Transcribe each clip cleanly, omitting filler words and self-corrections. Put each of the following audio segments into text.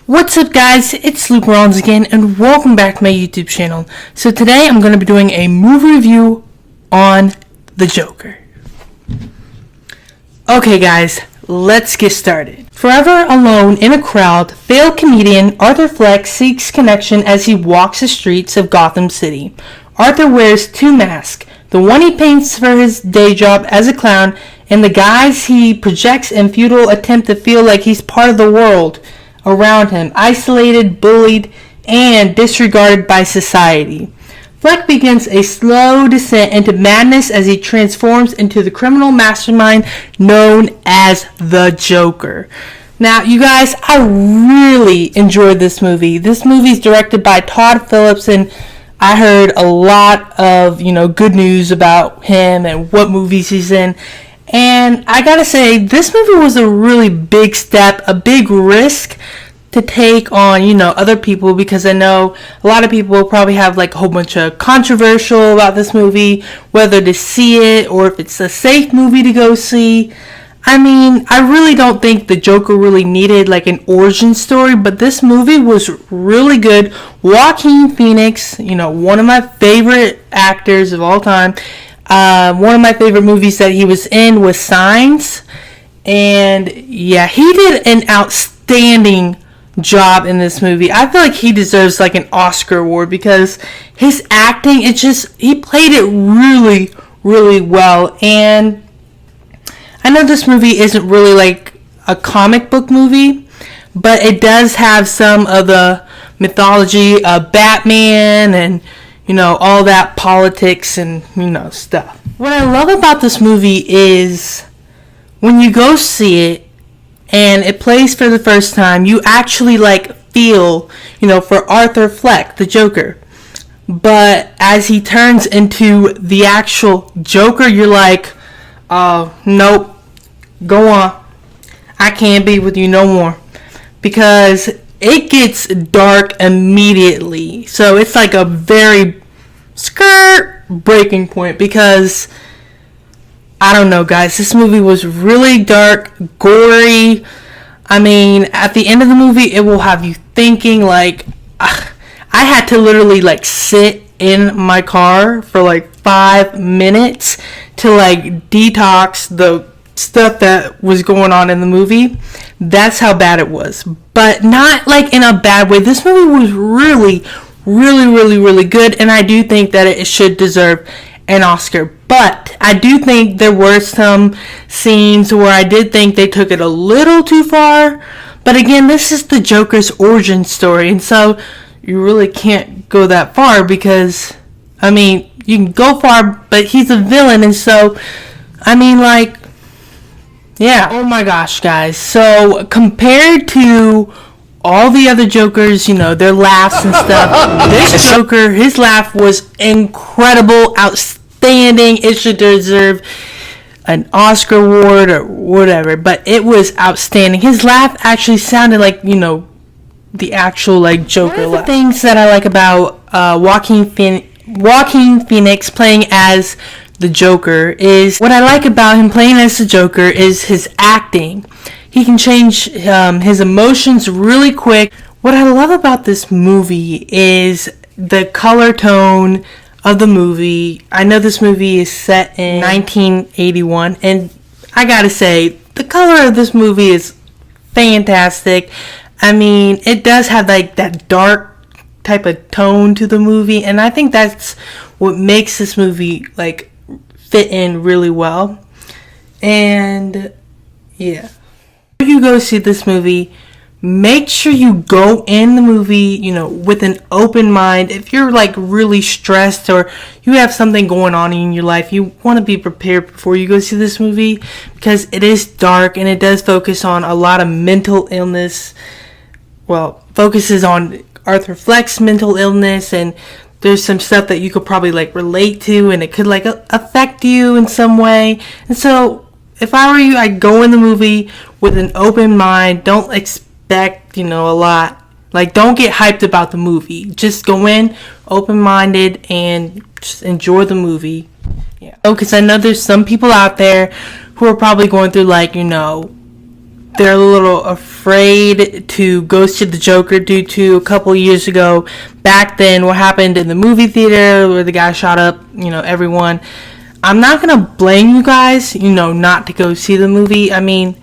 What's up guys, it's Luke Rollins again and welcome back to my YouTube channel. So today I'm going to be doing a movie review on the Joker. Okay guys, let's get started. Forever alone in a crowd, failed comedian Arthur Fleck seeks connection as he walks the streets of Gotham City. Arthur wears two masks, the one he paints for his day job as a clown and the guise he projects in futile attempt to feel like he's part of the world around him, isolated, bullied, and disregarded by society. Fleck begins a slow descent into madness as he transforms into the criminal mastermind known as the Joker. Now, you guys, I really enjoyed this movie. This movie is directed by Todd Phillips, and I heard a lot of, good news about him and what movies he's in. And I gotta say, this movie was a really big step, a big risk to take on, other people, because I know a lot of people probably have like a whole bunch of controversial about this movie, whether to see it or if it's a safe movie to go see. I mean, I really don't think the Joker really needed like an origin story, but this movie was really good. Joaquin Phoenix, one of my favorite actors of all time. One of my favorite movies that he was in was Signs, and yeah, he did an outstanding job in this movie. I feel like he deserves like an Oscar award because his acting, he played it really, really well. And I know this movie isn't really like a comic book movie, but it does have some of the mythology of Batman and all that politics and, stuff. What I love about this movie is when you go see it and it plays for the first time, you actually feel, for Arthur Fleck, the Joker. But as he turns into the actual Joker, you're like, nope, go on. I can't be with you no more. Because it gets dark immediately. So it's like a very breaking point, because I don't know guys, this movie was really dark, gory. I mean, at the end of the movie it will have you thinking I had to literally sit in my car for 5 minutes to detox the stuff that was going on in the movie. That's how bad it was, but not in a bad way. This movie was really, really, really, really good, and I do think that it should deserve an Oscar. But I do think there were some scenes where I did think they took it a little too far. But again, this is the Joker's origin story, and so you really can't go that far, because I mean, you can go far, but he's a villain, and so I mean, yeah. Oh my gosh, guys. So compared to all the other Jokers, their laughs and stuff, this Joker, his laugh was incredible, outstanding. It should deserve an Oscar award or whatever, but it was outstanding. His laugh actually sounded like, the actual Joker laugh. One of the things that I like about Joaquin Phoenix playing as the Joker is, what I like about him playing as the Joker is his acting. He can change his emotions really quick. What I love about this movie is the color tone of the movie. I know this movie is set in 1981, and I gotta say, the color of this movie is fantastic. I mean, it does have that dark type of tone to the movie, and I think that's what makes this movie fit in really well. And yeah, if you go see this movie, make sure you go in the movie, with an open mind. If you're really stressed or you have something going on in your life, you want to be prepared before you go see this movie, because it is dark and it does focus on a lot of mental illness. Well, focuses on Arthur Fleck's mental illness, and there's some stuff that you could probably relate to, and it could affect you in some way. And so if I were you, I'd go in the movie with an open mind. Don't expect, a lot. Don't get hyped about the movie. Just go in open-minded and just enjoy the movie. Yeah. Because I know there's some people out there who are probably going through they're a little afraid to go see the Joker due to a couple years ago. Back then, what happened in the movie theater where the guy shot up, everyone. I'm not going to blame you guys, not to go see the movie. I mean,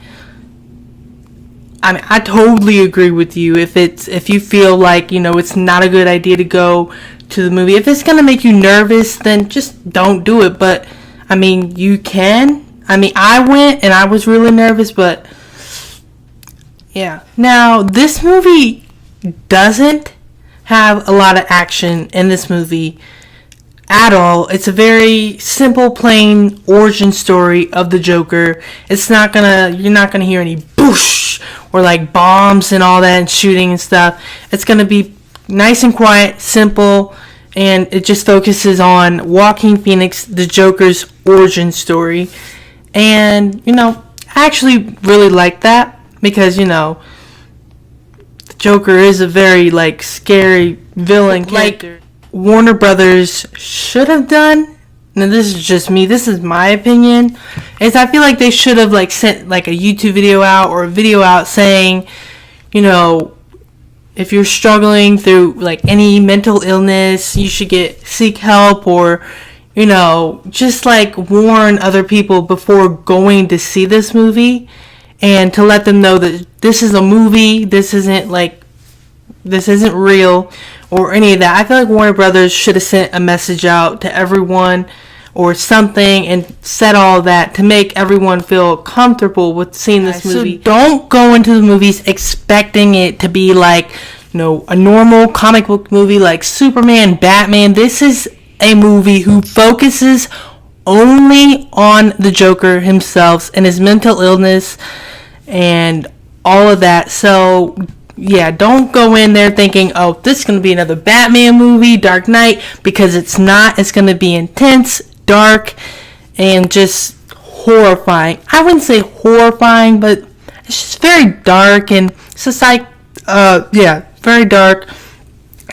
I totally agree with you. If you feel like, it's not a good idea to go to the movie. If it's going to make you nervous, then just don't do it. But, I mean, you can. I mean, I went and I was really nervous, but yeah. Now, this movie doesn't have a lot of action in this movie at all. It's a very simple, plain origin story of the Joker. You're not gonna hear any boosh or like bombs and all that and shooting and stuff. It's gonna be nice and quiet, simple, and it just focuses on Joaquin Phoenix, the Joker's origin story. And, I actually really like that. Because, the Joker is a very, scary villain character. Warner Brothers should have done, now this is just me, this is my opinion, is I feel like they should have, sent, a YouTube video out or a video out saying, if you're struggling through, any mental illness, you should seek help, or, just, warn other people before going to see this movie. And to let them know that this is a movie, this isn't real or any of that. I feel like Warner Brothers should have sent a message out to everyone or something and said all that to make everyone feel comfortable with seeing this movie. So don't go into the movies expecting it to be a normal comic book movie like Superman, Batman. This is a movie who focuses only on the Joker himself and his mental illness and all of that. So yeah, don't go in there thinking, oh, this is going to be another Batman movie, Dark Knight, because it's not. It's going to be intense, dark, and just horrifying. I wouldn't say horrifying, but it's just very dark, and it's just very dark.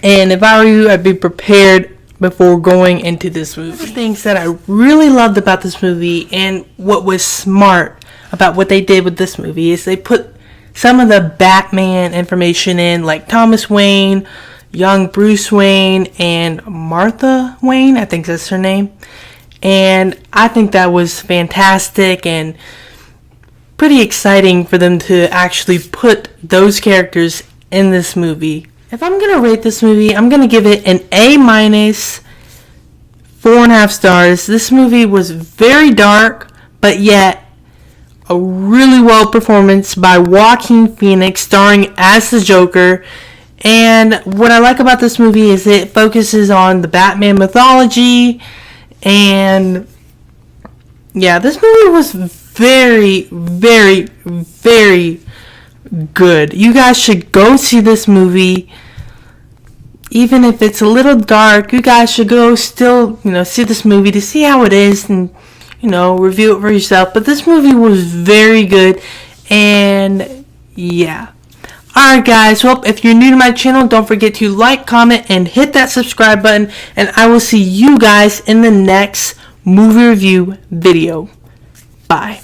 And if I were you, I'd be prepared before going into this movie. One of the things that I really loved about this movie and what was smart about what they did with this movie is they put some of the Batman information in, like Thomas Wayne, young Bruce Wayne, and Martha Wayne, I think that's her name. And I think that was fantastic and pretty exciting for them to actually put those characters in this movie. If I'm going to rate this movie, I'm going to give it an A-, 4.5 stars. This movie was very dark, but yet a really well performance by Joaquin Phoenix starring as the Joker. And what I like about this movie is it focuses on the Batman mythology. And yeah, this movie was very, very, very good. You guys should go see this movie. Even if it's a little dark, you guys should go still, see this movie to see how it is and, review it for yourself. But this movie was very good. And yeah. Alright guys, well, if you're new to my channel, don't forget to like, comment, and hit that subscribe button. And I will see you guys in the next movie review video. Bye.